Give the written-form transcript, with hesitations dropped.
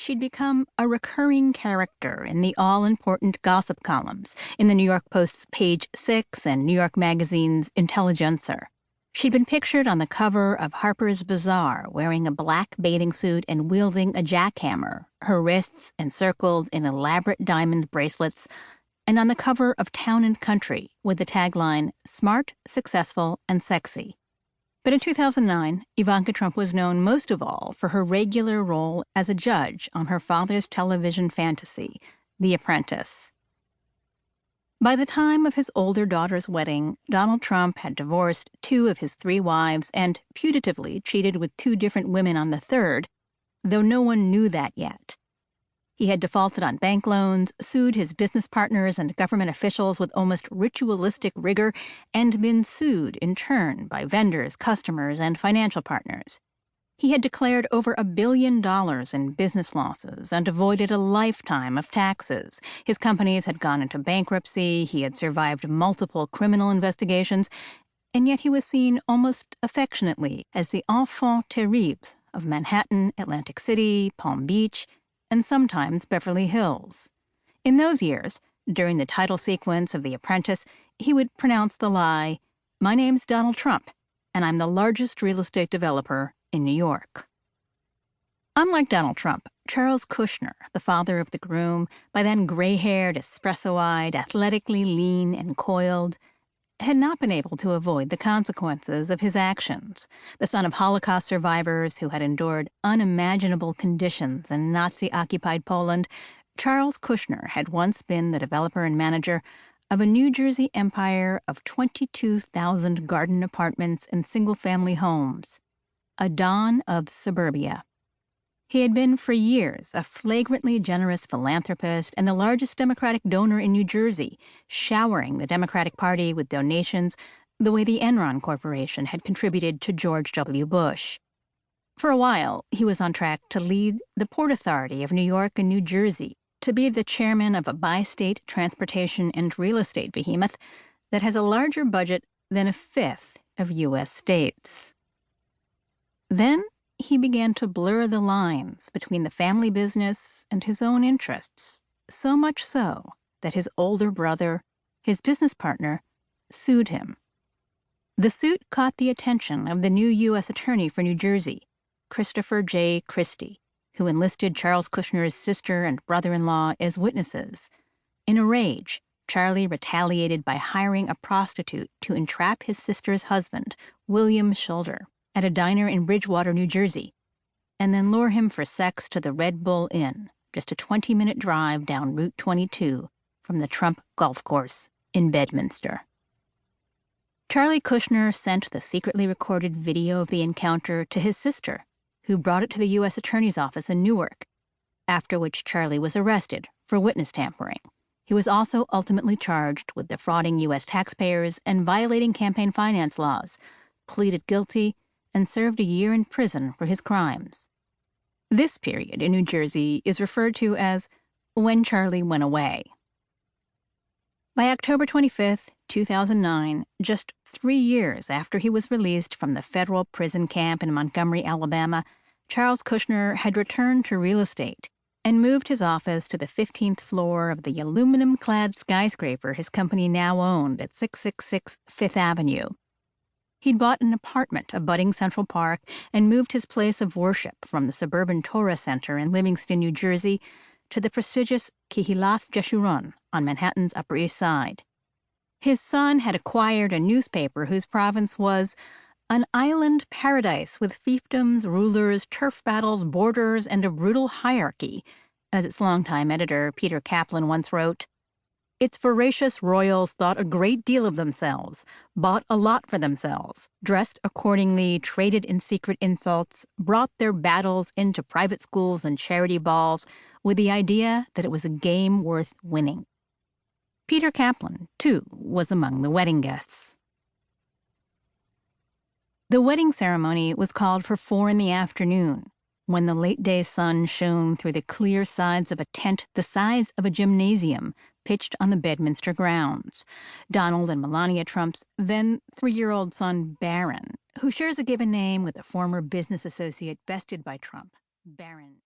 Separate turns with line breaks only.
she'd become a recurring character in the all-important gossip columns in the New York Post's Page 6 and New York Magazine's Intelligencer. She'd been pictured on the cover of Harper's Bazaar wearing a black bathing suit and wielding a jackhammer, her wrists encircled in elaborate diamond bracelets, and on the cover of Town and Country with the tagline, "Smart, Successful, and Sexy." But in 2009, Ivanka Trump was known most of all for her regular role as a judge on her father's television fantasy, The Apprentice. By the time of his older daughter's wedding, Donald Trump had divorced 2 of his 3 wives and putatively cheated with 2 different women on the 3rd, though no one knew that yet. He had defaulted on bank loans, sued his business partners and government officials with almost ritualistic rigor, and been sued in turn by vendors, customers, and financial partners. He had declared over $1 billion in business losses and avoided a lifetime of taxes. His companies had gone into bankruptcy, he had survived multiple criminal investigations, and yet he was seen almost affectionately as the enfant terrible of Manhattan, Atlantic City, Palm Beach, and sometimes Beverly Hills. In those years, during the title sequence of The Apprentice, he would pronounce the lie, "My name's Donald Trump, and I'm the largest real estate developer in New York." Unlike Donald Trump, Charles Kushner, the father of the groom, by then gray-haired, espresso-eyed, athletically lean and coiled, had not been able to avoid the consequences of his actions. The son of Holocaust survivors who had endured unimaginable conditions in Nazi-occupied Poland, Charles Kushner had once been the developer and manager of a New Jersey empire of 22,000 garden apartments and single-family homes, a don of suburbia. He had been for years a flagrantly generous philanthropist and the largest Democratic donor in New Jersey, showering the Democratic Party with donations the way the Enron Corporation had contributed to George W. Bush. For a while, he was on track to lead the Port Authority of New York and New Jersey, to be the chairman of a bi-state transportation and real estate behemoth that has a larger budget than 1/5 of U.S. states. Then he began to blur the lines between the family business and his own interests, so much so that his older brother, his business partner, sued him. The suit caught the attention of the new U.S. Attorney for New Jersey, Christopher J. Christie, who enlisted Charles Kushner's sister and brother-in-law as witnesses. In a rage, Charlie retaliated by hiring a prostitute to entrap his sister's husband, William Shoulder, at a diner in Bridgewater, New Jersey, and then lure him for sex to the Red Bull Inn, just a 20-minute drive down Route 22 from the Trump Golf Course in Bedminster. Charlie Kushner sent the secretly recorded video of the encounter to his sister, who brought it to the U.S. Attorney's Office in Newark, after which Charlie was arrested for witness tampering. He was also ultimately charged with defrauding U.S. taxpayers and violating campaign finance laws, pleaded guilty, and served a year in prison for his crimes. This period in New Jersey is referred to as when Charlie went away. By October 25, 2009, just 3 years after he was released from the federal prison camp in Montgomery, Alabama, Charles Kushner had returned to real estate and moved his office to the 15th floor of the aluminum-clad skyscraper his company now owned at 666 Fifth Avenue. He'd bought an apartment abutting Central Park and moved his place of worship from the suburban Torah Center in Livingston, New Jersey, to the prestigious Kehilath Jeshurun on Manhattan's Upper East Side. His son had acquired a newspaper whose province was an island paradise with fiefdoms, rulers, turf battles, borders, and a brutal hierarchy, as its longtime editor, Peter Kaplan, once wrote. Its voracious royals thought a great deal of themselves, bought a lot for themselves, dressed accordingly, traded in secret insults, brought their battles into private schools and charity balls with the idea that it was a game worth winning. Peter Kaplan, too, was among the wedding guests. The wedding ceremony was called for 4 in the afternoon, when the late-day sun shone through the clear sides of a tent the size of a gymnasium pitched on the Bedminster grounds. Donald and Melania Trump's then 3-year-old son, Barron, who shares a given name with a former business associate bested by Trump, Barron.